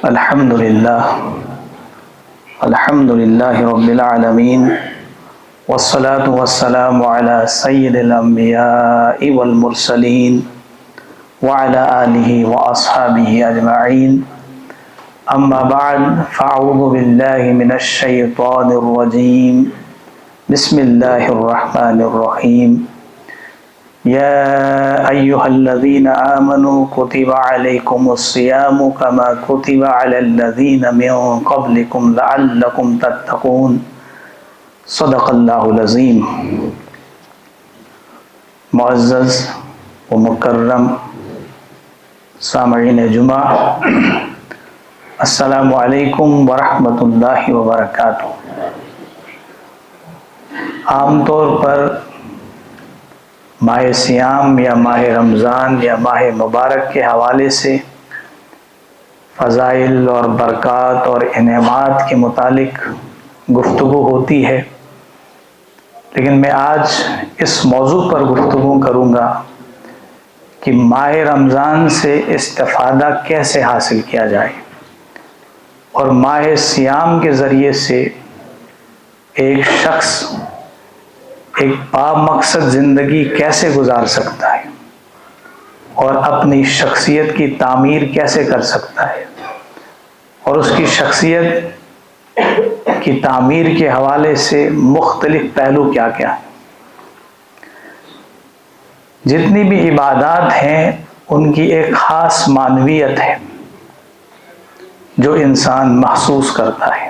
الحمد للہ رب العالمین والصلاة والسلام علی سید الانبیاء والمرسلین وعلی آلہ واصحابہ اجمعین اما بعد فاعوذ باللہ من الشیطان الرجیم بسم اللہ الرحمن الرحیم يا أيها الذين آمنوا كتب عليكم الصيام كما كتب على الذين من قبلكم لعلكم تتقون صدق اللہ العظیم۔ معزز و مکرم سامعین جمعہ، السلام علیکم ورحمۃ اللہ وبرکاتہ۔ عام طور پر ماہ صیام یا ماہ رمضان یا ماہ مبارک کے حوالے سے فضائل اور برکات اور انعامات کے متعلق گفتگو ہوتی ہے، لیکن میں آج اس موضوع پر گفتگو کروں گا کہ ماہ رمضان سے استفادہ کیسے حاصل کیا جائے اور ماہ صیام کے ذریعے سے ایک شخص ایک بامقصد زندگی کیسے گزار سکتا ہے اور اپنی شخصیت کی تعمیر کیسے کر سکتا ہے، اور اس کی شخصیت کی تعمیر کے حوالے سے مختلف پہلو کیا کیا ہیں۔ جتنی بھی عبادات ہیں ان کی ایک خاص معنویت ہے جو انسان محسوس کرتا ہے۔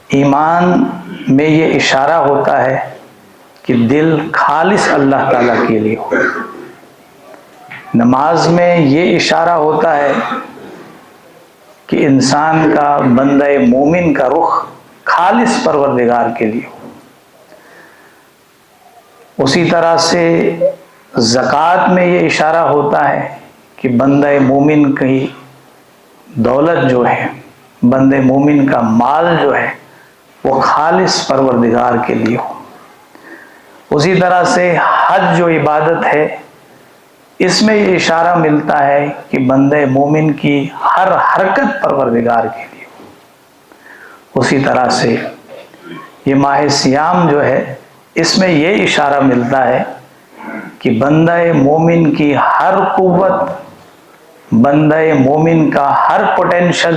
ایمان میں یہ اشارہ ہوتا ہے کہ دل خالص اللہ تعالیٰ کے لیے ہو۔ نماز میں یہ اشارہ ہوتا ہے کہ انسان کا بندہ مومن کا رخ خالص پروردگار کے لیے ہو۔ اسی طرح سے زکوٰۃ میں یہ اشارہ ہوتا ہے کہ بندہ مومن کی دولت جو ہے، بندہ مومن کا مال جو ہے وہ خالص پروردگار کے لیے ہو۔ اسی طرح سے حج جو عبادت ہے، اس میں یہ اشارہ ملتا ہے کہ بندہ مومن کی ہر حرکت پروردگار کے لیے ہو۔ اسی طرح سے یہ ماہ صیام جو ہے، اس میں یہ اشارہ ملتا ہے کہ بندہ مومن کی ہر قوت، بندہ مومن کا ہر پوٹینشل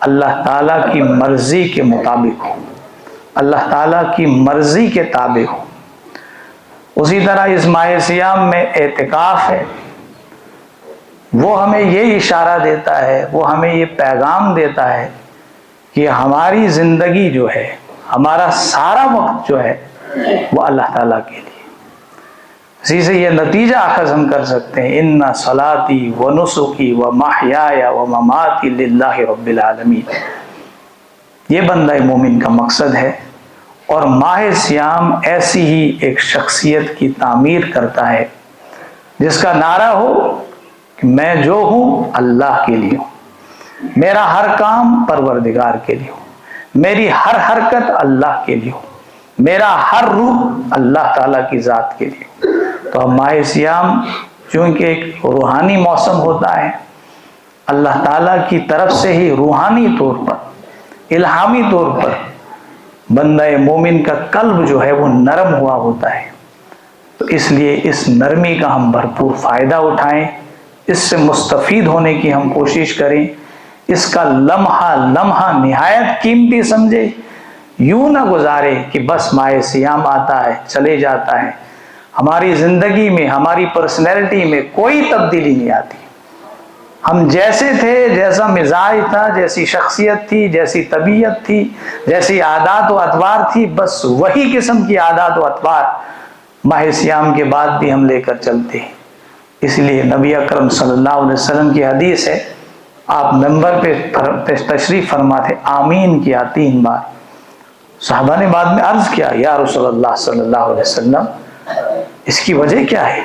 اللہ تعالیٰ کی مرضی کے مطابق ہو، اللہ تعالیٰ کی مرضی کے تابع ہو۔ اسی طرح اس ماہ صیام میں اعتکاف ہے، وہ ہمیں یہ اشارہ دیتا ہے، وہ ہمیں یہ پیغام دیتا ہے کہ ہماری زندگی جو ہے، ہمارا سارا وقت جو ہے وہ اللہ تعالیٰ کے لیے۔ اسی سے یہ نتیجہ اخذ ہم کر سکتے ہیں، ان صلاتی و نسکی و محیای و مماتی للہ رب العالمین۔ یہ بندہ مومن کا مقصد ہے، اور ماہ صیام ایسی ہی ایک شخصیت کی تعمیر کرتا ہے جس کا نعرہ ہو کہ میں جو ہوں اللہ کے لیے ہوں، میرا ہر کام پروردگار کے لیے ہو، میری ہر حرکت اللہ کے لیے ہو، میرا ہر روح اللہ تعالیٰ کی ذات کے لیے ہو۔ تو ماہ صیام چونکہ ایک روحانی موسم ہوتا ہے، اللہ تعالیٰ کی طرف سے ہی روحانی طور پر، الہامی طور پر بندہ مومن کا قلب جو ہے وہ نرم ہوا ہوتا ہے، تو اس لیے اس نرمی کا ہم بھرپور فائدہ اٹھائیں، اس سے مستفید ہونے کی ہم کوشش کریں، اس کا لمحہ لمحہ نہایت قیمتی سمجھے، یوں نہ گزارے کہ بس ماہ صیام آتا ہے چلے جاتا ہے، ہماری زندگی میں، ہماری پرسنالٹی میں کوئی تبدیلی نہیں آتی۔ ہم جیسے تھے، جیسا مزاج تھا، جیسی شخصیت تھی، جیسی طبیعت تھی، جیسی عادات و اطوار تھی، بس وہی قسم کی عادات و اطوار ماہ صیام کے بعد بھی ہم لے کر چلتے ہیں۔ اس لیے نبی اکرم صلی اللہ علیہ وسلم کی حدیث ہے، آپ منبر پہ تشریف فرما تھے، آمین کیا 3 بار۔ صحابہ نے بعد میں عرض کیا، یا رسول اللہ صلی اللہ علیہ وسلم، اس کی وجہ کیا ہے؟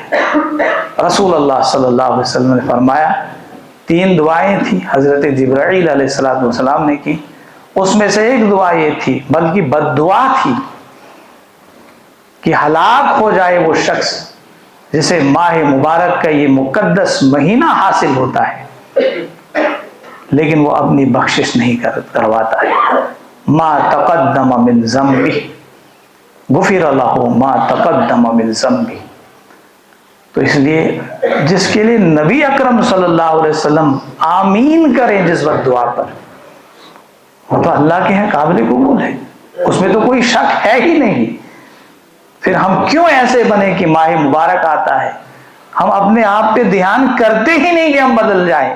رسول اللہ صلی اللہ علیہ وسلم نے فرمایا 3 دعائیں تھیں حضرت جبرائیل علیہ السلام نے کی، اس میں سے ایک دعا یہ تھی، بلکہ بد دعا تھی، کہ ہلاک ہو جائے وہ شخص جسے ماہ مبارک کا یہ مقدس مہینہ حاصل ہوتا ہے لیکن وہ اپنی بخشش نہیں کرواتا ہے. ما تقدم من ذنبہ غفر لہ ما تقدم من ذنبہ. تو اس لیے جس کے لیے نبی اکرم صلی اللہ علیہ وسلم آمین کریں جس وقت دعا پر، وہ تو اللہ کے ہیں قابل قبول ہے، اس میں تو کوئی شک ہے ہی نہیں. پھر ہم کیوں ایسے بنے کہ ماہ مبارک آتا ہے ہم اپنے آپ پہ دھیان کرتے ہی نہیں کہ ہم بدل جائیں،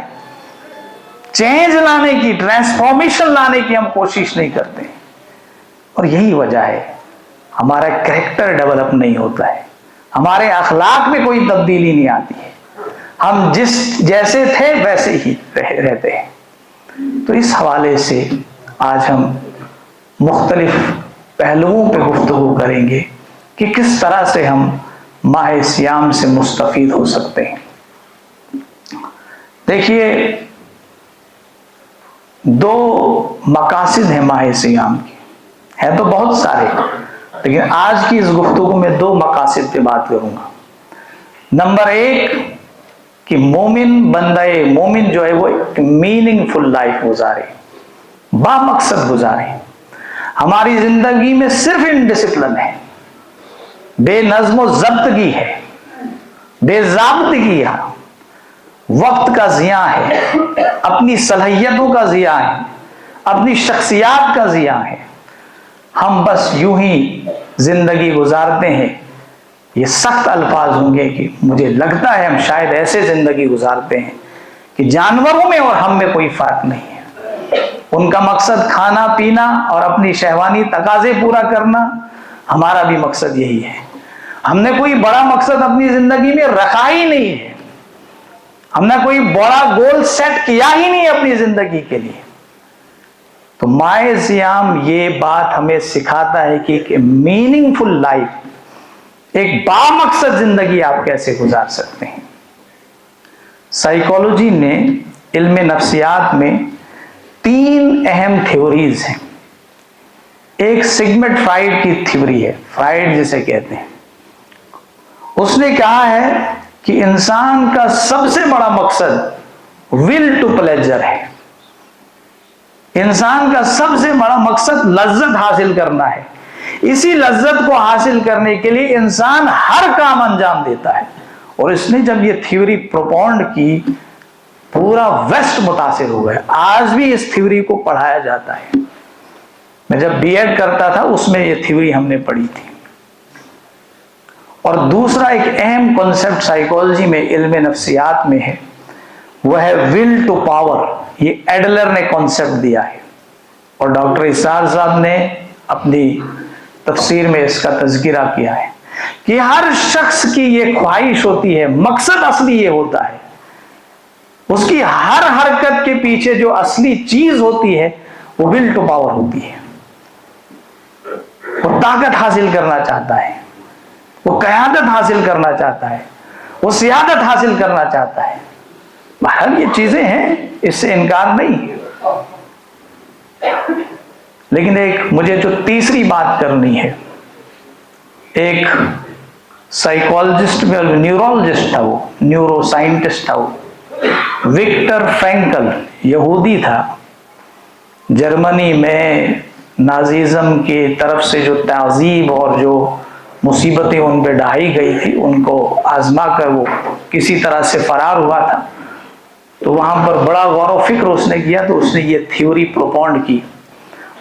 چینج لانے کی، ٹرانسفارمیشن لانے کی ہم کوشش نہیں کرتے. اور یہی وجہ ہے ہمارا کریکٹر ڈیولپ نہیں ہوتا ہے، ہمارے اخلاق میں کوئی تبدیلی نہیں آتی ہے، ہم جیسے تھے ویسے ہی رہتے ہیں. تو اس حوالے سے آج ہم مختلف پہلوؤں پہ گفتگو کریں گے کہ کس طرح سے ہم ماہ سیام سے مستفید ہو سکتے ہیں. دیکھیے، دو مقاصد ہیں ماہ سیام کی، ہیں تو بہت سارے، لیکن آج کی اس گفتگو میں دو مقاصد پہ بات کروں گا. نمبر ایک کہ مومن، بندہ مومن جو ہے وہ ایک میننگ فل لائف گزارے، با مقصد گزارے. ہماری زندگی میں صرف انڈسپلن ہے، بے نظم و ضبطگی ہے، بے ضابطگی ہے، وقت کا ضیاع ہے، اپنی صلاحیتوں کا ضیاع ہے، اپنی شخصیات کا ضیاع ہے. ہم بس یوں ہی زندگی گزارتے ہیں. یہ سخت الفاظ ہوں گے کہ مجھے لگتا ہے ہم شاید ایسے زندگی گزارتے ہیں کہ جانوروں میں اور ہم میں کوئی فرق نہیں ہے. ان کا مقصد کھانا پینا اور اپنی شہوانی تقاضے پورا کرنا، ہمارا بھی مقصد یہی ہے. ہم نے کوئی بڑا مقصد اپنی زندگی میں رکھا ہی نہیں ہے، ہم نے کوئی بڑا گول سیٹ کیا ہی نہیں اپنی زندگی کے لیے. تو ماہ سیام یہ بات ہمیں سکھاتا ہے کہ ایک میننگ فل لائف، ایک با مقصد زندگی آپ کیسے گزار سکتے ہیں. سائیکالوجی نے، علم نفسیات میں 3 اہم تھیوریز ہیں. ایک سگمنڈ فرائڈ کی تھیوری ہے، فرائڈ جسے کہتے ہیں. اس نے کہا ہے کہ انسان کا سب سے بڑا مقصد ول ٹو پلیجر ہے. انسان کا سب سے بڑا مقصد لذت حاصل کرنا ہے. اسی لذت کو حاصل کرنے کے لیے انسان ہر کام انجام دیتا ہے. اور اس نے جب یہ تھیوری پروپونڈ کی، پورا ویسٹ متاثر ہوا ہے. آج بھی اس تھیوری کو پڑھایا جاتا ہے. میں جب بی ایڈ کرتا تھا اس میں یہ تھیوری ہم نے پڑھی تھی. اور دوسرا ایک اہم کنسپٹ سائیکالوجی میں، علم نفسیات میں ہے، وہ ہے ول ٹو پاور. یہ ایڈلر نے کنسپٹ دیا ہے اور ڈاکٹر اسرار صاحب نے اپنی تفسیر میں اس کا تذکرہ کیا ہے کہ ہر شخص کی یہ خواہش ہوتی ہے، مقصد اصلی یہ ہوتا ہے، اس کی ہر حرکت کے پیچھے جو اصلی چیز ہوتی ہے وہ ول ٹو پاور ہوتی ہے. وہ طاقت حاصل کرنا چاہتا ہے، وہ قیادت حاصل کرنا چاہتا ہے، وہ سیادت حاصل کرنا چاہتا ہے. بہرحال یہ چیزیں ہیں، اس سے انکار نہیں. لیکن ایک مجھے جو تیسری بات کرنی ہے، ایک سائیکالوجسٹ میں نیورولوجسٹ تھا، وہ نیورو سائنٹسٹ تھا، وہ وکٹر فرینکل، یہودی تھا. جرمنی میں نازیزم کی طرف سے جو تعذیب اور جو مصیبتیں ان پہ ڈھائی گئی تھی، ان کو آزما کر وہ کسی طرح سے فرار ہوا تھا. تو وہاں پر بڑا غور و فکر اس نے کیا، تو اس نے یہ تھیوری پروپونڈ کی.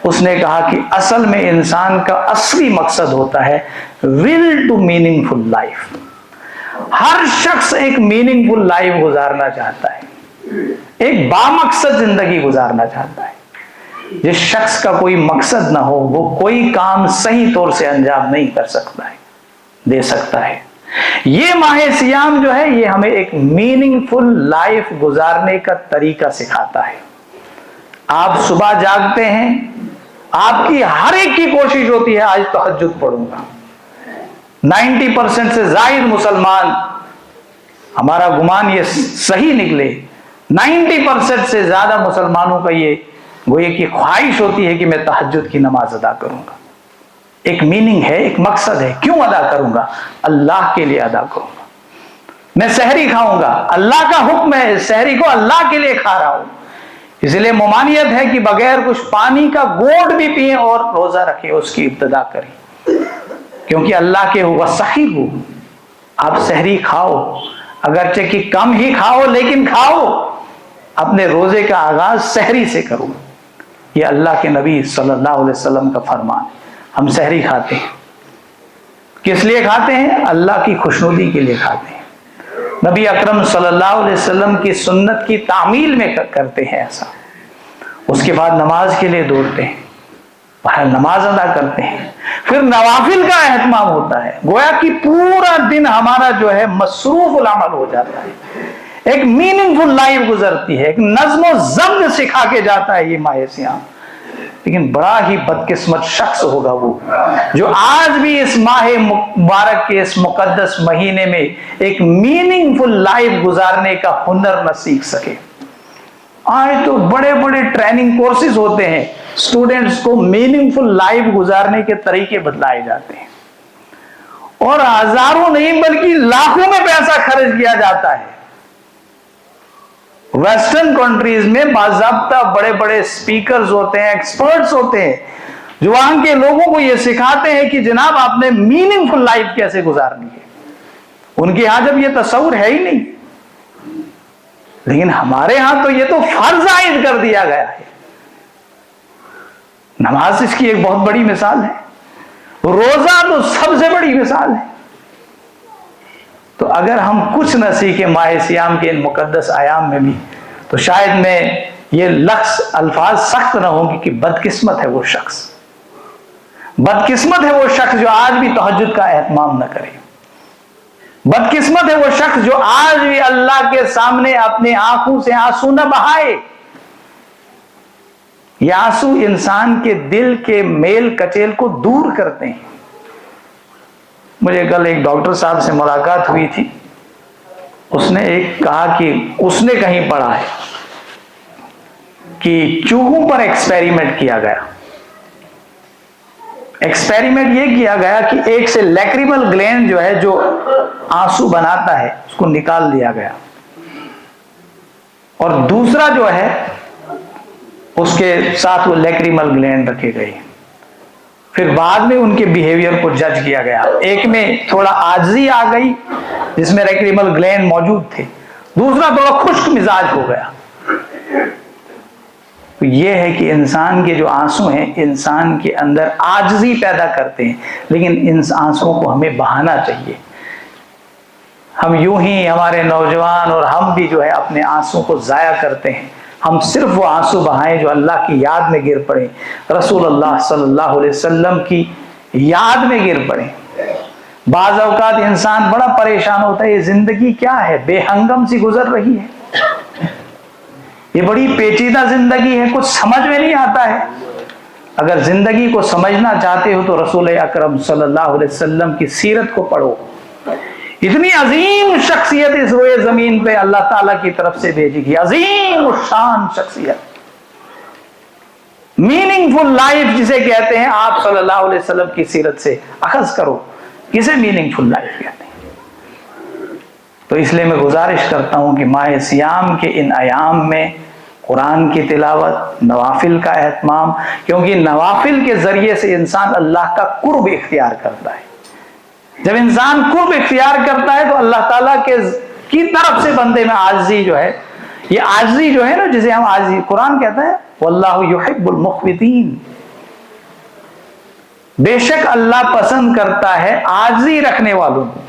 اس نے کہا کہ اصل میں انسان کا اصلی مقصد ہوتا ہے will to meaningful life. ہر شخص ایک میننگ فل لائف گزارنا چاہتا ہے، ایک با مقصد زندگی گزارنا چاہتا ہے. جس شخص کا کوئی مقصد نہ ہو وہ کوئی کام صحیح طور سے انجام نہیں کر سکتا ہے، دے سکتا ہے. یہ ماہ سیام جو ہے یہ ہمیں ایک میننگ فل لائف گزارنے کا طریقہ سکھاتا ہے. آپ صبح جاگتے ہیں، آپ کی ہر ایک کی کوشش ہوتی ہے آج تہجد پڑھوں گا. 90% سے زائد مسلمان، ہمارا گمان یہ صحیح نکلے، 90% سے زیادہ مسلمانوں کا یہ گویا کی خواہش ہوتی ہے کہ میں تہجد کی نماز ادا کروں گا. ایک میننگ ہے، ایک مقصد ہے. کیوں ادا کروں گا؟ اللہ کے لیے ادا کروں گا. میں سحری کھاؤں گا، اللہ کا حکم ہے، سحری کو اللہ کے لیے کھا رہا ہوں. اس لیے ممانعت ہے کہ بغیر کچھ پانی کا گھونٹ بھی پئیں اور روزہ رکھیں، اس کی ابتدا کریں، کیونکہ اللہ کے ہوا سحیر ہو، آپ سحری کھاؤ، اگرچہ کہ کم ہی کھاؤ لیکن کھاؤ، اپنے روزے کا آغاز سحری سے کرو۔ یہ اللہ کے نبی صلی اللہ علیہ وسلم کا فرمان ہے۔ ہم سحری کھاتے ہیں، کس لیے کھاتے ہیں؟ اللہ کی خوشنودی کے لیے کھاتے ہیں۔ نبی اکرم صلی اللہ علیہ وسلم کی سنت کی تعمیل میں کرتے ہیں ایسا۔ اس کے بعد نماز کے لیے دوڑتے ہیں، باہر نماز ادا کرتے ہیں، پھر نوافل کا اہتمام ہوتا ہے، گویا کہ پورا دن ہمارا جو ہے مصروف العمل ہو جاتا ہے، ایک میننگ فل لائف گزرتی ہے، ایک نظم و ضبط سکھا کے جاتا ہے یہ ماہ سیام۔ لیکن بڑا ہی بدقسمت شخص ہوگا وہ جو آج بھی اس ماہ مبارک کے اس مقدس مہینے میں ایک میننگ فل لائف گزارنے کا ہنر نہ سیکھ سکے۔ آج تو بڑے بڑے ٹریننگ کورسز ہوتے ہیں، اسٹوڈنٹس کو میننگ فل لائف گزارنے کے طریقے بتلائے جاتے ہیں، اور ہزاروں نہیں بلکہ لاکھوں میں پیسہ خرچ کیا جاتا ہے۔ ویسٹرن کنٹریز میں باضابطہ بڑے بڑے سپیکرز ہوتے ہیں، ایکسپرٹس ہوتے ہیں، جو وہاں کے لوگوں کو یہ سکھاتے ہیں کہ جناب آپ نے میننگ فل لائف کیسے گزارنی ہے۔ ان کے ہاں جب یہ تصور ہے ہی نہیں، لیکن ہمارے ہاں تو یہ تو فرض عائد کر دیا گیا ہے۔ نماز اس کی ایک بہت بڑی مثال ہے، روزہ تو سب سے بڑی مثال ہے۔ تو اگر ہم کچھ نہ سیکھیں ماہ سیام کے ان مقدس ایام میں بھی، تو شاید میں یہ لفظ الفاظ سخت نہ ہوں گے کہ بدقسمت ہے وہ شخص، بدقسمت ہے وہ شخص جو آج بھی تہجد کا اہتمام نہ کرے، بدقسمت ہے وہ شخص جو آج بھی اللہ کے سامنے اپنے آنکھوں سے آنسو نہ بہائے۔ یہ آنسو انسان کے دل کے میل کچیل کو دور کرتے ہیں۔ مجھے کل ایک ڈاکٹر صاحب سے ملاقات ہوئی تھی، اس نے ایک کہا کہ اس نے کہیں پڑھا ہے کہ چوہوں پر ایکسپیریمنٹ کیا گیا، ایکسپیریمنٹ یہ کیا گیا کہ ایک سے لیکریمل گلینڈ جو ہے جو آنسو بناتا ہے اس کو نکال دیا گیا، اور دوسرا جو ہے اس کے ساتھ وہ لیکریمل گلینڈ رکھے گئے۔ پھر بعد میں ان کے بیہیویئر کو جج کیا گیا، ایک میں تھوڑا عاجزی آ گئی جس میں لیکریمل گلینڈ موجود تھے، دوسرا تھوڑا خشک مزاج ہو گیا۔ تو یہ ہے کہ انسان کے جو آنسو ہیں انسان کے اندر عاجزی پیدا کرتے ہیں، لیکن ان آنسوؤں کو ہمیں بہانا چاہیے۔ ہم یوں ہی ہمارے نوجوان اور ہم بھی جو ہے اپنے آنسو کو ضائع کرتے ہیں۔ ہم صرف وہ آنسو بہائیں جو اللہ کی یاد میں گر پڑیں، رسول اللہ صلی اللہ علیہ وسلم کی یاد میں گر پڑیں۔ بعض اوقات انسان بڑا پریشان ہوتا ہے، یہ زندگی کیا ہے، بے ہنگم سی گزر رہی ہے، یہ بڑی پیچیدہ زندگی ہے، کچھ سمجھ میں نہیں آتا ہے۔ اگر زندگی کو سمجھنا چاہتے ہو تو رسول اکرم صلی اللہ علیہ وسلم کی سیرت کو پڑھو۔ اتنی عظیم شخصیت اس روئے زمین پہ اللہ تعالیٰ کی طرف سے بھیجی گئی، عظیم الشان شخصیت، میننگ فل لائف جسے کہتے ہیں، آپ صلی اللہ علیہ وسلم کی سیرت سے اخذ کرو، کسے میننگ فل لائف کہتے ہیں۔ تو اس لیے میں گزارش کرتا ہوں کہ ماہ سیام کے ان ایام میں قرآن کی تلاوت، نوافل کا اہتمام، کیونکہ نوافل کے ذریعے سے انسان اللہ کا قرب اختیار کرتا ہے۔ جب انسان قرب اختیار کرتا ہے تو اللہ تعالیٰ کی طرف سے بندے میں عاجزی جو ہے، یہ عاجزی جو ہے نا جسے ہم عاجزی، قرآن کہتا ہے واللہ یحب المخبتین، بے شک اللہ پسند کرتا ہے عاجزی رکھنے والوں کو،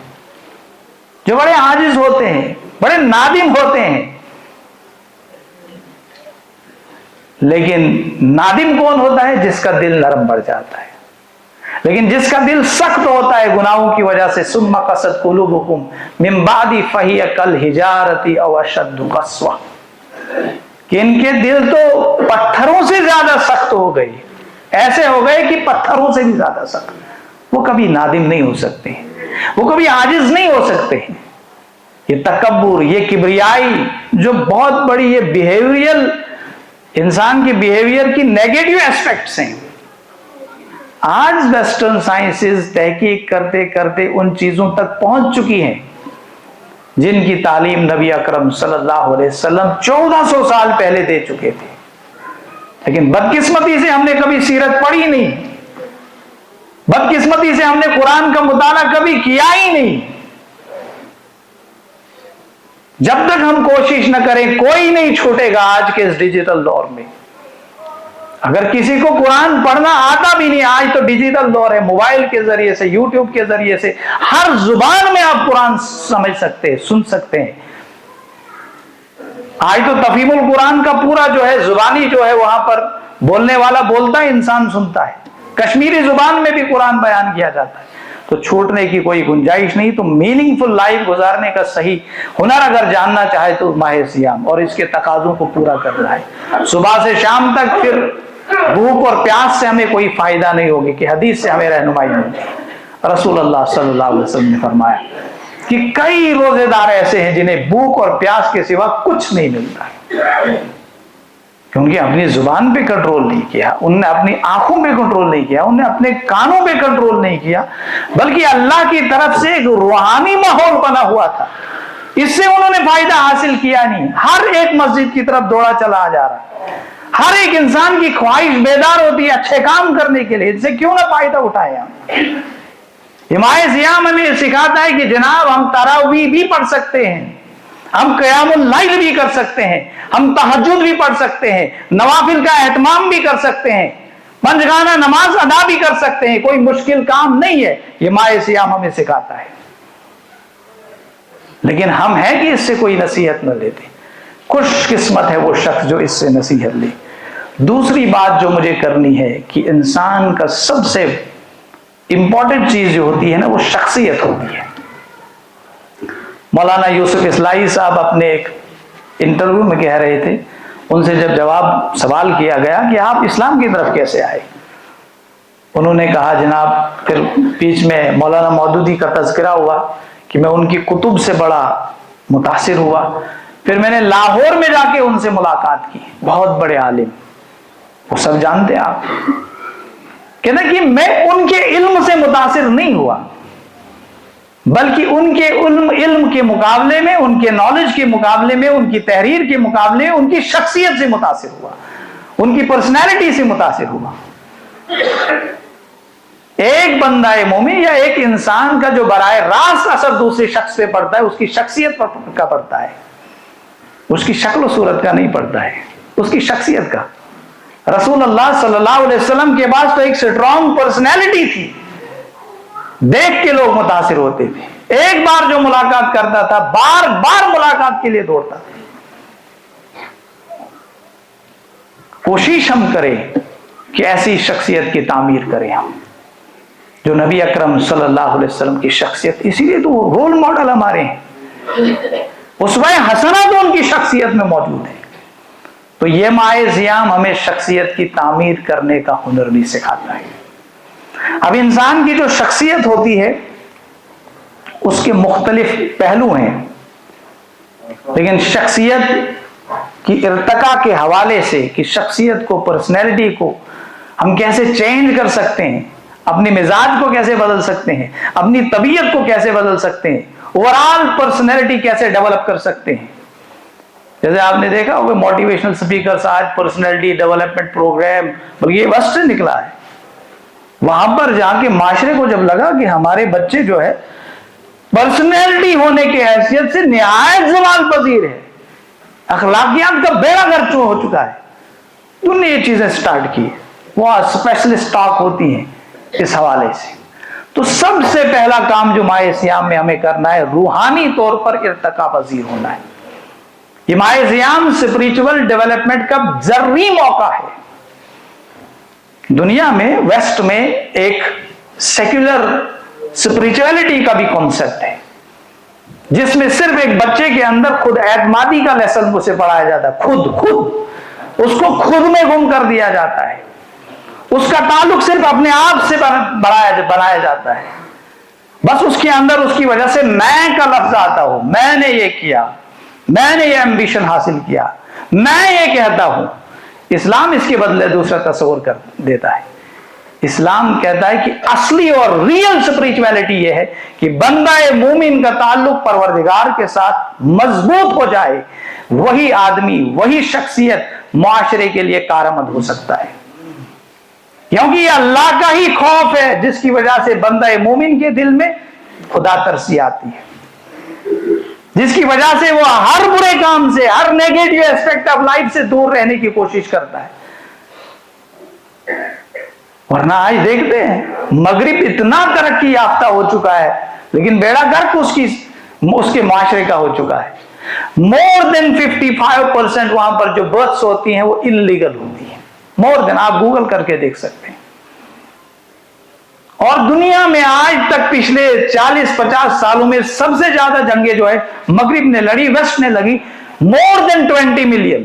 جو بڑے عاجز ہوتے ہیں، بڑے نادم ہوتے ہیں۔ لیکن نادم کون ہوتا ہے؟ جس کا دل نرم پڑ جاتا ہے، لیکن جس کا دل سخت ہوتا ہے گناہوں کی وجہ سے، ثم قست قلوبکم من بعد فہی کالحجارۃ او اشد قسوہ، کہ ان کے دل تو پتھروں سے زیادہ سخت ہو گئے، ایسے ہو گئے کہ پتھروں سے بھی زیادہ سخت۔ وہ کبھی نادم نہیں ہو سکتے ہیں، وہ کبھی عاجز نہیں ہو سکتے ہیں۔ یہ تکبر، یہ کبریائی جو بہت بڑی یہ بیہیویئر، انسان کی بیہیویئر کی نیگیٹو ایسپیکٹس ہیں۔ آج ویسٹرن سائنسز تحقیق کرتے کرتے ان چیزوں تک پہنچ چکی ہیں جن کی تعلیم نبی اکرم صلی اللہ علیہ وسلم 1400 سال پہلے دے چکے تھے۔ لیکن بدقسمتی سے ہم نے کبھی سیرت پڑھی نہیں، بدقسمتی سے ہم نے قرآن کا مطالعہ کبھی کیا ہی نہیں۔ جب تک ہم کوشش نہ کریں کوئی نہیں چھوٹے گا آج کے اس ڈیجیٹل دور میں۔ اگر کسی کو قرآن پڑھنا آتا بھی نہیں، آج تو ڈیجیٹل دور ہے، موبائل کے ذریعے سے، یوٹیوب کے ذریعے سے ہر زبان میں آپ قرآن سمجھ سکتے ہیں، سن سکتے ہیں۔ آج تو تفہیم القرآن کا پورا جو ہے زبانی جو ہے وہاں پر بولنے والا بولتا ہے، انسان سنتا ہے، کشمیری زبان میں بھی قرآن بیان کیا جاتا ہے۔ تو چھوٹنے کی کوئی گنجائش نہیں۔ تو میننگ فل لائف گزارنے کا صحیح ہنر اگر جاننا چاہے تو ماہ سیام اور اس کے تقاضوں کو پورا کرنا ہے۔ صبح سے شام تک پھر بھوک اور پیاس سے ہمیں کوئی فائدہ نہیں ہوگی کہ حدیث سے ہمیں رہنمائی ملتی۔ رسول اللہ صلی اللہ علیہ وسلم نے فرمایا کہ کئی روزے دار ایسے ہیں جنہیں بھوک اور پیاس کے سوا کچھ نہیں ملتا، کیونکہ اپنی زبان پہ کنٹرول نہیں کیا، انہوں نے اپنی آنکھوں پہ کنٹرول نہیں کیا، انہوں نے اپنے کانوں پہ کنٹرول نہیں کیا، بلکہ اللہ کی طرف سے ایک روحانی ماحول بنا ہوا تھا، اس سے انہوں نے فائدہ حاصل کیا نہیں۔ ہر ایک مسجد کی طرف دوڑا چلا جا رہا ہے، ہر ایک انسان کی خواہش بیدار ہوتی ہے اچھے کام کرنے کے لیے، اس سے کیوں نہ فائدہ اٹھائے ہم۔ ماہ سیام ہمیں سکھاتا ہے کہ جناب ہم تراویح بھی پڑھ سکتے ہیں، ہم قیام اللیل بھی کر سکتے ہیں، ہم تہجد بھی پڑھ سکتے ہیں، نوافل کا اہتمام بھی کر سکتے ہیں، پنجگانہ نماز ادا بھی کر سکتے ہیں، کوئی مشکل کام نہیں ہے، یہ ماہ سیام ہمیں سکھاتا ہے۔ لیکن ہم ہیں کہ اس سے کوئی نصیحت نہ لیتے، خوش قسمت ہے وہ شخص جو اس سے نصیحت لے۔ دوسری بات جو مجھے کرنی ہے کہ انسان کا سب سے امپورٹنٹ چیز جو ہوتی ہے نا وہ شخصیت ہوتی ہے۔ مولانا یوسف اصلاحی صاحب اپنے ایک انٹرویو میں کہہ رہے تھے، ان سے جب سوال کیا گیا کہ آپ اسلام کی طرف کیسے آئے، انہوں نے کہا جناب، پھر بیچ میں مولانا مودودی کا تذکرہ ہوا کہ میں ان کی کتب سے بڑا متاثر ہوا، پھر میں نے لاہور میں جا کے ان سے ملاقات کی، بہت بڑے عالم، وہ سب جانتے ہیں آپ، کہنا کہ میں ان کے علم سے متاثر نہیں ہوا، بلکہ ان کے علم کے مقابلے میں، ان کے نالج کے مقابلے میں، ان کی تحریر کے مقابلے میں ان کی شخصیت سے متاثر ہوا، ان کی پرسنالٹی سے متاثر ہوا۔ ایک بندہ مومن یا ایک انسان کا جو براہ راست اثر دوسرے شخص پہ پڑتا ہے اس کی شخصیت کا پڑتا ہے، اس کی شکل و صورت کا نہیں پڑتا ہے، اس کی شخصیت کا۔ رسول اللہ صلی اللہ علیہ وسلم کے پاس تو ایک سٹرونگ پرسنالٹی تھی، دیکھ کے لوگ متاثر ہوتے تھے، ایک بار جو ملاقات کرتا تھا بار بار ملاقات کے لیے دوڑتا تھا۔ کوشش ہم کریں کہ ایسی شخصیت کی تعمیر کریں ہم، جو نبی اکرم صلی اللہ علیہ وسلم کی شخصیت، اسی لیے تو وہ رول ماڈل ہمارے ہیں، اسوہ حسنہ تو ان کی شخصیت میں موجود ہے۔ تو یہ ماہ سیام ہمیں شخصیت کی تعمیر کرنے کا ہنر بھی سکھاتا ہے۔ اب انسان کی جو شخصیت ہوتی ہے اس کے مختلف پہلو ہیں، لیکن شخصیت کی ارتقاء کے حوالے سے کہ شخصیت کو، پرسنالٹی کو ہم کیسے چینج کر سکتے ہیں، اپنی مزاج کو کیسے بدل سکتے ہیں، اپنی طبیعت کو کیسے بدل سکتے ہیں، اوورآل پرسنالٹی کیسے ڈیولپ کر سکتے ہیں۔ جیسے آپ نے دیکھا ہوگا موٹیویشنل سپیکرز آج پرسنالٹی ڈیولپمنٹ پروگرام، بلکہ یہ ویسٹ سے نکلا ہے، وہاں پر جا کے معاشرے کو جب لگا کہ ہمارے بچے جو ہے پرسنالٹی ہونے کی حیثیت سے نہایت زوال پذیر ہے، اخلاقیات کا بیڑا گرک ہو چکا ہے، انہوں نے یہ چیزیں سٹارٹ کی، وہ اسپیشلسٹ ٹاک ہوتی ہیں اس حوالے سے۔ تو سب سے پہلا کام جو ماہ سیام میں ہمیں کرنا ہے، روحانی طور پر ارتقاء پذیر ہونا ہے۔ یہ ماہ سیام اسپریچول ڈیولپمنٹ کا ضروری موقع ہے۔ دنیا میں ویسٹ میں ایک سیکولر اسپریچولیٹی کا بھی کانسیپٹ ہے، جس میں صرف ایک بچے کے اندر خود اعتمادی کا لیسن اسے پڑھایا جاتا ہے، خود اس کو خود میں گم کر دیا جاتا ہے، اس کا تعلق صرف اپنے آپ سے بنایا جاتا ہے، بس اس کے اندر اس کی وجہ سے میں کا لفظ آتا ہو، میں نے یہ کیا، میں نے یہ ایمبیشن حاصل کیا، میں یہ کہتا ہوں۔ اسلام اس کے بدلے دوسرا تصور کر دیتا ہے۔ اسلام کہتا ہے کہ اصلی اور ریئل اسپریچولیٹی یہ ہے کہ بندہ مومن کا تعلق پروردگار کے ساتھ مضبوط ہو جائے، وہی آدمی، وہی شخصیت، معاشرے کے لیے کارآمد ہو سکتا ہے، کیونکہ یہ اللہ کا ہی خوف ہے جس کی وجہ سے بندہ مومن کے دل میں خدا ترسی آتی ہے، جس کی وجہ سے وہ ہر برے کام سے، ہر نیگیٹو ایسپیکٹ آف لائف سے دور رہنے کی کوشش کرتا ہے۔ ورنہ آج دیکھتے ہیں مغرب اتنا ترقی یافتہ ہو چکا ہے لیکن بیڑا گرک اس کے معاشرے کا ہو چکا ہے۔ مور دین 55% وہاں پر جو برتھس ہوتی ہیں وہ انلیگل ہوتی ہیں، مور دین، آپ گوگل کر کے دیکھ سکتے ہیں۔ اور دنیا میں آج تک پچھلے 40-50 سالوں میں سب سے زیادہ جنگیں جو ہے مغرب نے لڑی، ویسٹ نے لگی، مور دین 20 ملین۔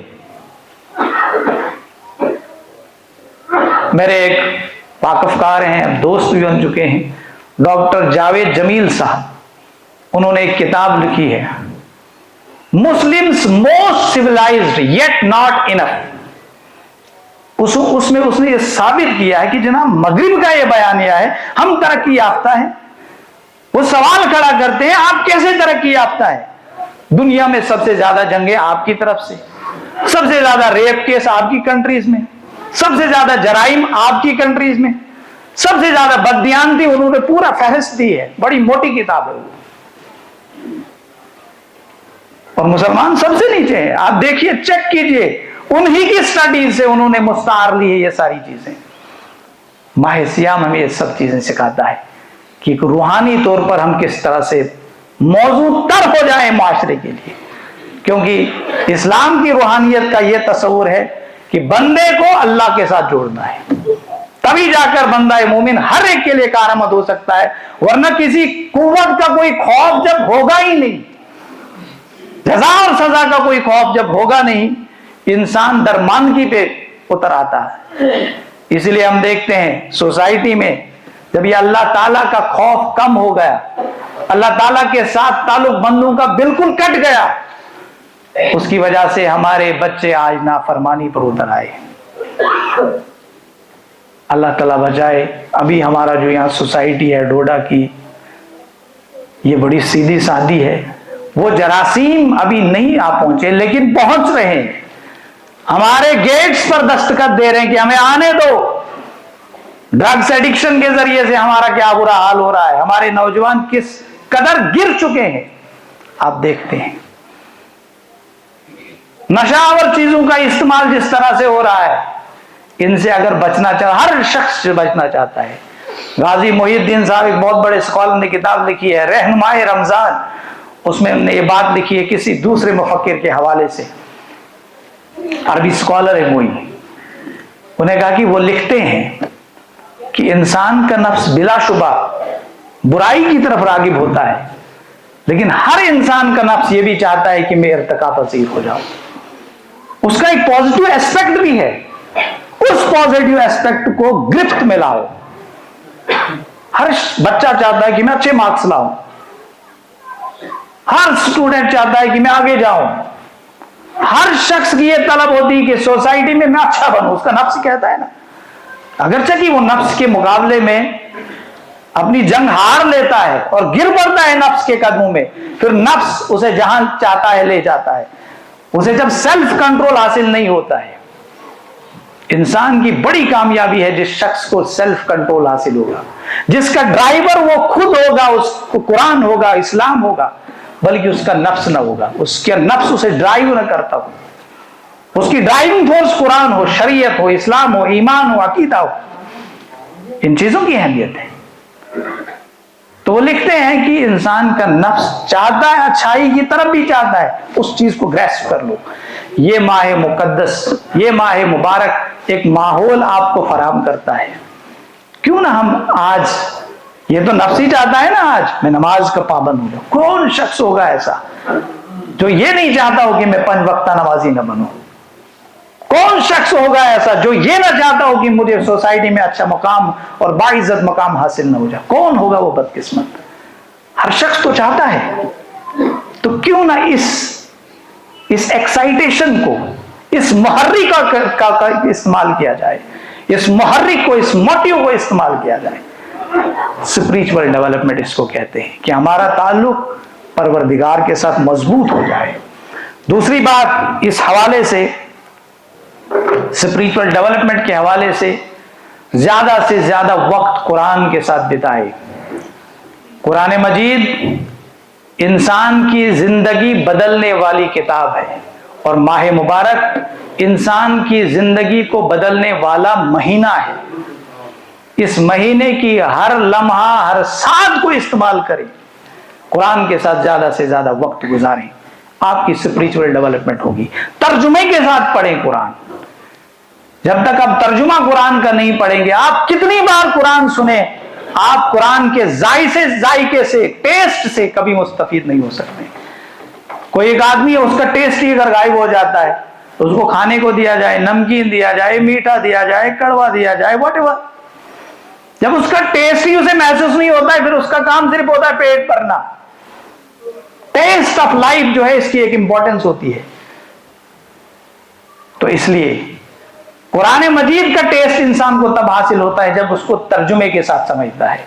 میرے ایک واقفکار ہیں، دوست بھی بن چکے ہیں، ڈاکٹر جاوید جمیل صاحب، انہوں نے ایک کتاب لکھی ہے Muslims most civilized yet not enough. اس میں اس نے یہ ثابت کیا ہے کہ جناب مغرب کا یہ بیانیہ ہے ہم ترقی یافتہ ہیں۔ وہ سوال کھڑا کرتے ہیں آپ کیسے ترقی یافتہ ہے؟ دنیا میں سب سے زیادہ جنگیں آپ کی طرف سے، سب سے زیادہ ریپ کیس آپ کی کنٹریز میں، سب سے زیادہ جرائم آپ کی کنٹریز میں، سب سے زیادہ بددیانتی، انہوں نے پورا فہرست دی ہے، بڑی موٹی کتاب ہے وہ۔ اور مسلمان سب سے نیچے ہیں، آپ دیکھیے، چیک کیجئے، انہی کی سٹڈیز سے انہوں نے مستعار لی ہے یہ ساری چیزیں۔ ماہ سیام ہمیں یہ سب چیزیں سکھاتا ہے کہ روحانی طور پر ہم کس طرح سے موضوع تر ہو جائیں معاشرے کے لیے، کیونکہ اسلام کی روحانیت کا یہ تصور ہے کہ بندے کو اللہ کے ساتھ جوڑنا ہے، تبھی جا کر بندہ مومن ہر ایک کے لیے کارآمد ہو سکتا ہے، ورنہ کسی قوت کا کوئی خوف جب ہوگا ہی نہیں، جزا اور سزا کا کوئی خوف جب ہوگا نہیں، انسان درماندگی پہ اتر آتا ہے۔ اس لیے ہم دیکھتے ہیں سوسائٹی میں جب یہ اللہ تعالیٰ کا خوف کم ہو گیا، اللہ تعالیٰ کے ساتھ تعلق بندوں کا بالکل کٹ گیا، اس کی وجہ سے ہمارے بچے آج نافرمانی پر اتر آئے۔ اللہ تعالیٰ بچائے۔ ابھی ہمارا جو یہاں سوسائٹی ہے ڈوڈا کی، یہ بڑی سیدھی سادی ہے، وہ جراثیم ابھی نہیں آ پہنچے لیکن پہنچ رہے ہیں، ہمارے گیٹس پر دستخط دے رہے ہیں کہ ہمیں آنے دو۔ ڈرگس ایڈکشن کے ذریعے سے ہمارا کیا برا حال ہو رہا ہے، ہمارے نوجوان کس قدر گر چکے ہیں، آپ دیکھتے ہیں۔ نشہ آور چیزوں کا استعمال جس طرح سے ہو رہا ہے، ان سے اگر بچنا چاہتا، ہر شخص سے بچنا چاہتا ہے۔ غازی محی الدین صاحب ایک بہت بڑے اسکالر نے کتاب لکھی ہے رہنمائے رمضان، اس میں ہم نے یہ بات لکھی ہے کسی دوسرے مفکر کے حوالے سے، عربی اسکالر ہے وہی، انہیں کہا کہ وہ لکھتے ہیں کہ انسان کا نفس بلا شبہ برائی کی طرف راغب ہوتا ہے، لیکن ہر انسان کا نفس یہ بھی چاہتا ہے کہ میں ارتقا پذیر ہو جاؤں۔ اس کا ایک پازیٹیو ایسپیکٹ بھی ہے، اس پازیٹیو ایسپیکٹ کو گرفت میں لاؤ۔ ہر بچہ چاہتا ہے کہ میں اچھے مارکس لاؤں، ہر اسٹوڈنٹ چاہتا ہے کہ میں آگے جاؤں، ہر شخص کی یہ طلب ہوتی ہے کہ سوسائٹی میں میں اچھا بنوں، اس کا نفس کہتا ہے نا، اگرچہ کہ وہ نفس کے مقابلے میں اپنی جنگ ہار لیتا ہے اور گر پڑتا ہے نفس کے قدموں میں، پھر نفس اسے جہاں چاہتا ہے لے جاتا ہے، اسے جب سیلف کنٹرول حاصل نہیں ہوتا ہے۔ انسان کی بڑی کامیابی ہے جس شخص کو سیلف کنٹرول حاصل ہوگا، جس کا ڈرائیور وہ خود ہوگا، اس کو قرآن ہوگا، اسلام ہوگا، بلکہ اس کا نفس نہ ہوگا، اس کا نفس اسے ڈرائیو نہ کرتا ہو، اس کی ڈرائیونگ فورس قرآن ہو، شریعت ہو، اسلام ہو، ایمان ہو، عقیدہ ہو۔ ان چیزوں کی اہمیت ہے۔ تو وہ لکھتے ہیں کہ انسان کا نفس چاہتا ہے، اچھائی کی طرف بھی چاہتا ہے، اس چیز کو گریسپ کر لو۔ یہ ماہ مقدس، یہ ماہ مبارک ایک ماحول آپ کو فراہم کرتا ہے۔ کیوں نہ ہم آج، یہ تو نفس ہی چاہتا ہے نا آج میں نماز کا پابند ہو جاؤں، کون شخص ہوگا ایسا جو یہ نہیں چاہتا ہو کہ میں 5 وقتہ نمازی نہ بنوں؟ کون شخص ہوگا ایسا جو یہ نہ چاہتا ہو کہ مجھے سوسائٹی میں اچھا مقام اور باعزت مقام حاصل نہ ہو جائے؟ کون ہوگا وہ بدقسمت؟ ہر شخص تو چاہتا ہے۔ تو کیوں نہ اس ایکسائٹیشن کو، اس محرک کا استعمال کیا جائے، اس محرک کو، اس موٹیو کو استعمال کیا جائے۔ اسپریچول ڈیولپمنٹ اس کو کہتے ہیں کہ ہمارا تعلق پروردگار کے ساتھ مضبوط ہو جائے۔ دوسری بات اس حوالے سے اسپریچول ڈیولپمنٹ کے حوالے سے زیادہ وقت قرآن کے ساتھ بتائے. قرآن مجید انسان کی زندگی بدلنے والی کتاب ہے، اور ماہ مبارک انسان کی زندگی کو بدلنے والا مہینہ ہے. اس مہینے کی ہر لمحہ، ہر ساتھ کو استعمال کریں، قرآن کے ساتھ زیادہ سے زیادہ وقت گزاریں، آپ کی اسپریچول ڈیولپمنٹ ہوگی. ترجمے کے ساتھ پڑھیں قرآن. جب تک آپ ترجمہ قرآن کا نہیں پڑھیں گے، آپ کتنی بار قرآن سنیں، آپ قرآن کے ذائقے سے ٹیسٹ سے کبھی مستفید نہیں ہو سکتے. کوئی ایک آدمی ہے، اس کا ٹیسٹ ہی اگر غائب ہو جاتا ہے، اس کو کھانے کو دیا جائے، نمکین دیا جائے، میٹھا دیا جائے، کڑوا دیا جائے، واٹ ایور، جب اس کا ٹیسٹ ہی اسے محسوس نہیں ہوتا ہے، پھر اس کا کام صرف ہوتا ہے پیٹ بھرنا. ٹیسٹ آف لائف جو ہے، اس کی ایک امپورٹنس ہوتی ہے. تو اس لیے قرآن مجید کا ٹیسٹ انسان کو تب حاصل ہوتا ہے جب اس کو ترجمے کے ساتھ سمجھتا ہے،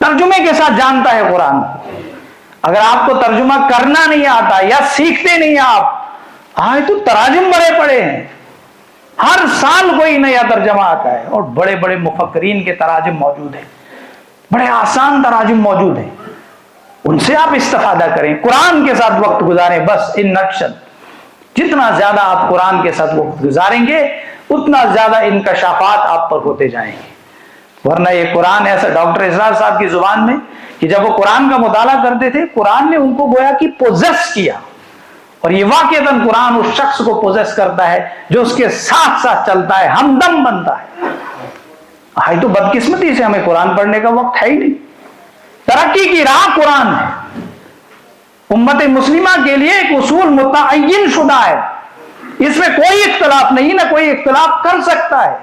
ترجمے کے ساتھ جانتا ہے قرآن. اگر آپ کو ترجمہ کرنا نہیں آتا یا سیکھتے نہیں آپ، تو تراجم بڑے پڑے ہیں، ہر سال کوئی نیا ترجمہ آتا ہے، اور بڑے بڑے مفکرین کے تراجم موجود ہیں، بڑے آسان تراجم موجود ہیں، ان سے آپ استفادہ کریں، قرآن کے ساتھ وقت گزاریں. بس ان نقشن جتنا زیادہ آپ قرآن کے ساتھ وقت گزاریں گے، اتنا زیادہ انکشافات آپ پر ہوتے جائیں گے. ورنہ یہ قرآن ایسا، ڈاکٹر اسرار صاحب کی زبان میں، کہ جب وہ قرآن کا مطالعہ کرتے تھے، قرآن نے ان کو گویا کہ پوزیس کیا. اور یہ واقعتاً قرآن اس شخص کو پوزیس کرتا ہے جو اس کے ساتھ ساتھ چلتا ہے، ہمدم بنتا ہے. تو بدقسمتی سے ہمیں قرآن پڑھنے کا وقت ہے ہی نہیں. ترقی کی راہ قرآن ہے. امت مسلمہ کے لیے ایک اصول متعین شدہ ہے، اس میں کوئی اختلاف نہیں، نہ کوئی اختلاف کر سکتا ہے.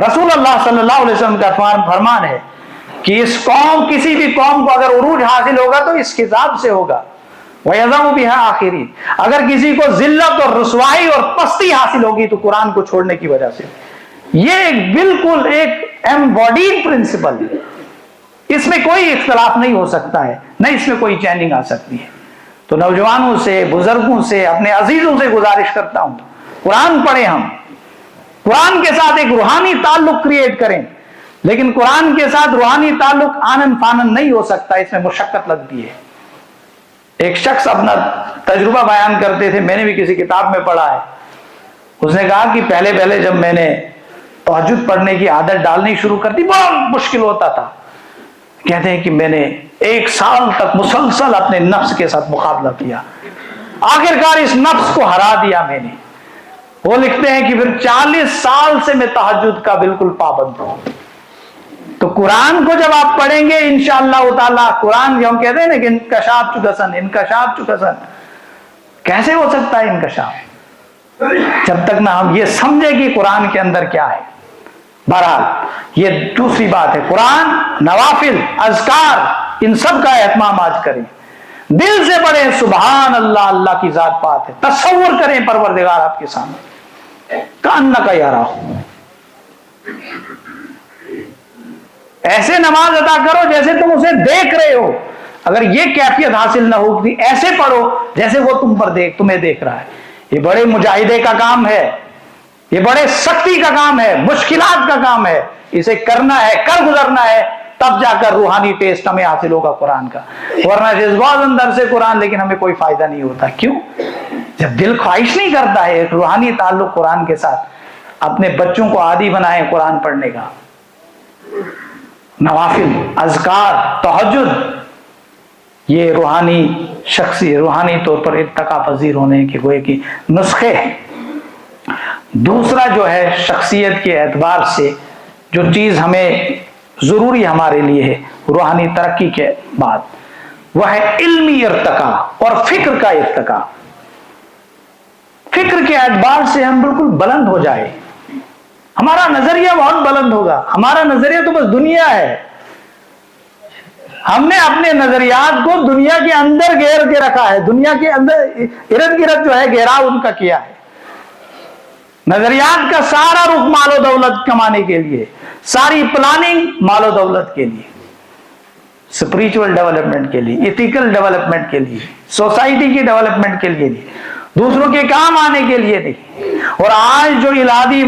رسول اللہ صلی اللہ علیہ وسلم کا فرمان ہے کہ اس قوم، کسی بھی قوم کو اگر عروج حاصل ہوگا تو اس کتاب سے ہوگا. وَيَذَمُ بِهَا آخِرِينَ، اگر کسی کو ذلت اور رسوائی اور پستی حاصل ہوگی تو قرآن کو چھوڑنے کی وجہ سے. یہ بالکل ایک ایمبوڈیڈ پرنسپل ہے، اس میں کوئی اختلاف نہیں ہو سکتا ہے، نہ اس میں کوئی چینجنگ آ سکتی ہے. تو نوجوانوں سے، بزرگوں سے، اپنے عزیزوں سے گزارش کرتا ہوں، قرآن پڑھیں. ہم قرآن کے ساتھ ایک روحانی تعلق کریٹ کریں، لیکن قرآن کے ساتھ روحانی تعلق آنن فانن نہیں ہو سکتا، اس میں مشقت لگتی ہے. ایک شخص اپنا تجربہ بیان کرتے تھے، میں نے بھی کسی کتاب میں پڑھا ہے. اس نے کہا کہ پہلے جب میں نے تہجد پڑھنے کی عادت ڈالنی شروع کر دی، بڑا مشکل ہوتا تھا. کہتے ہیں کہ میں نے 1 سال تک مسلسل اپنے نفس کے ساتھ مقابلہ کیا، آخرکار اس نفس کو ہرا دیا میں نے. وہ لکھتے ہیں کہ پھر 40 سال سے میں تہجد کا بالکل پابند ہوں. تو قرآن کو جب آپ پڑھیں گے انشاءاللہ تعالی، قرآن جو ہم کہتے ہیں نا کہ انکشاف چکسن، کیسے ہو سکتا ہے انکشاف؟ جب تک نہ ہم یہ سمجھے کہ قرآن کے اندر کیا ہے. بہرحال یہ دوسری بات ہے. قرآن، نوافل، اذکار، ان سب کا اہتمام آج کریں، دل سے پڑھیں. سبحان اللہ، اللہ کی ذات پاک ہے. تصور کریں پروردگار آپ کے سامنے، کأنک یراہ. ایسے نماز ادا کرو جیسے تم اسے دیکھ رہے ہو. اگر یہ کیفیت حاصل نہ ہوگی، ایسے پڑھو جیسے وہ تمہیں دیکھ رہا ہے. یہ بڑے مجاہدے کا کام ہے، یہ بڑے سختی کا کام ہے، مشکلات کا کام ہے. اسے کرنا ہے، کر گزرنا ہے، تب جا کر روحانی ٹیسٹ ہمیں حاصل ہوگا قرآن کا. ورنہ جذبات اندر سے قرآن، لیکن ہمیں کوئی فائدہ نہیں ہوتا. کیوں؟ جب دل خواہش نہیں کرتا ہے ایک روحانی تعلق قرآن کے ساتھ. اپنے بچوں کو عادی بنائیں قرآن پڑھنے کا. نوافل، اذکار، تہجد، یہ روحانی طور پر ارتقا پذیر ہونے کے گوئے کی نسخے ہیں. دوسرا جو ہے شخصیت کے اعتبار سے جو چیز ہمیں ضروری ہمارے لیے ہے روحانی ترقی کے بعد، وہ ہے علمی ارتقا اور فکر کا ارتقا. فکر کے اعتبار سے ہم بالکل بلند ہو جائے، ہمارا نظریہ بہت بلند ہوگا. ہمارا نظریہ تو بس دنیا ہے. ہم نے اپنے نظریات کو دنیا کے اندر گھیر کے رکھا ہے، دنیا کے اندر ارد گرد جو ہے گھیراؤ ان کا کیا ہے. نظریات کا سارا رخ مال و دولت کمانے کے لیے، ساری پلاننگ مال و دولت کے لیے، اسپریچول ڈیولپمنٹ کے لیے، ایتھیکل ڈیولپمنٹ کے لیے، سوسائٹی کی ڈیولپمنٹ کے لیے. دوسروں کے کام آنے کے لیے نہیں. اور آج جو الہادی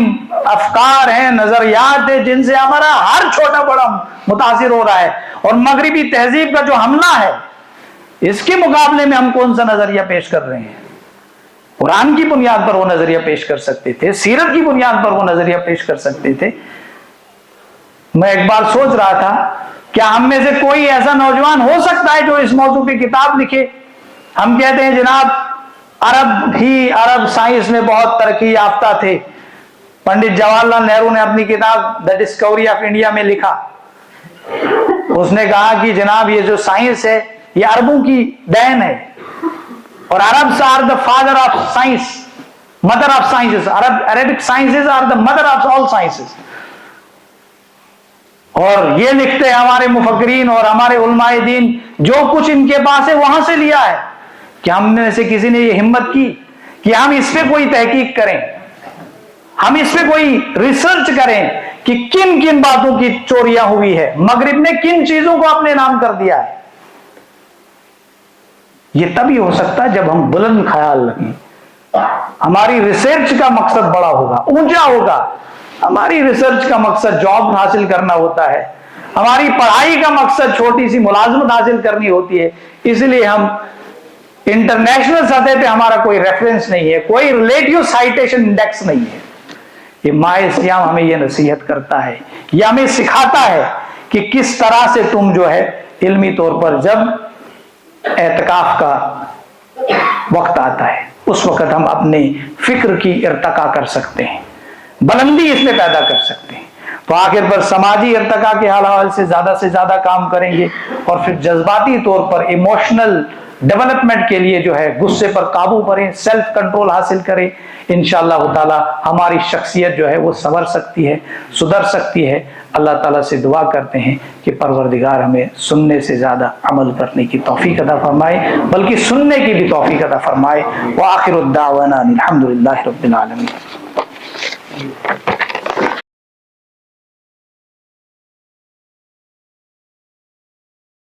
افکار ہیں، نظریات ہیں، جن سے ہمارا ہر چھوٹا بڑا متاثر ہو رہا ہے، اور مغربی تہذیب کا جو حملہ ہے، اس کے مقابلے میں ہم کون سا نظریہ پیش کر رہے ہیں؟ قرآن کی بنیاد پر وہ نظریہ پیش کر سکتے تھے، سیرت کی بنیاد پر وہ نظریہ پیش کر سکتے تھے. میں ایک بار سوچ رہا تھا، کیا ہم میں سے کوئی ایسا نوجوان ہو سکتا ہے جو اس موضوع پہ کتاب لکھے؟ ہم کہتے ہیں جناب عرب سائنس میں بہت ترقی یافتہ تھے. پنڈت جواہر لال نہرو نے اپنی کتاب دا ڈسکوری آف انڈیا میں لکھا، اس نے کہا کہ جناب یہ جو سائنس ہے یہ عربوں کی دین ہے، اور عربs are the father of science, mother of sciences. Arabic sciences are the mother of all sciences. اور یہ لکھتے ہیں ہمارے مفکرین اور ہمارے علماء دین، جو کچھ ان کے پاس ہے وہاں سے لیا ہے. کہ ہم میں سے کسی نے یہ ہمت کی کہ ہم اس پہ کوئی تحقیق کریں، ہم اس پہ کوئی ریسرچ کریں کہ کن کن باتوں کی چوریاں ہوئی ہے، مغرب نے کن چیزوں کو اپنے نام کر دیا ہے. یہ تبھی ہو سکتا ہے جب ہم بلند خیال رکھیں، ہماری ریسرچ کا مقصد بڑا ہوگا، اونچا ہوگا. ہماری ریسرچ کا مقصد جاب حاصل کرنا ہوتا ہے، ہماری پڑھائی کا مقصد چھوٹی سی ملازمت حاصل کرنی ہوتی ہے. اس لیے ہم انٹرنیشنل سطح پہ ہمارا کوئی ریفرنس نہیں ہے، کوئی ریلیٹیو سائٹیشن انڈیکس نہیں ہے. یہ ماہ اسلام ہمیں یہ نصیحت کرتا ہے، یہ ہمیں سکھاتا ہے کہ کس طرح سے تم جو ہے علمی طور پر جب اعتکاف کا وقت آتا ہے اس وقت ہم اپنے فکر کی ارتقا کر سکتے ہیں، بلندی اس میں پیدا کر سکتے ہیں. تو آخر پر سماجی ارتقا کے حوالے سے زیادہ کام کریں گے، اور پھر جذباتی طور پر ایموشنل ڈیولپمنٹ کے لیے جو ہے غصے پر قابو کریں، سیلف کنٹرول حاصل کریں. انشاءاللہ تعالی ہماری شخصیت جو ہے وہ سنور سکتی ہے، سدھر سکتی ہے. اللہ تعالیٰ سے دعا کرتے ہیں کہ پروردگار ہمیں سننے سے زیادہ عمل کرنے کی توفیق عطا فرمائے، بلکہ سننے کی بھی توفیق عطا فرمائے. وآخر الدعوانا الحمدللہ رب العالمین.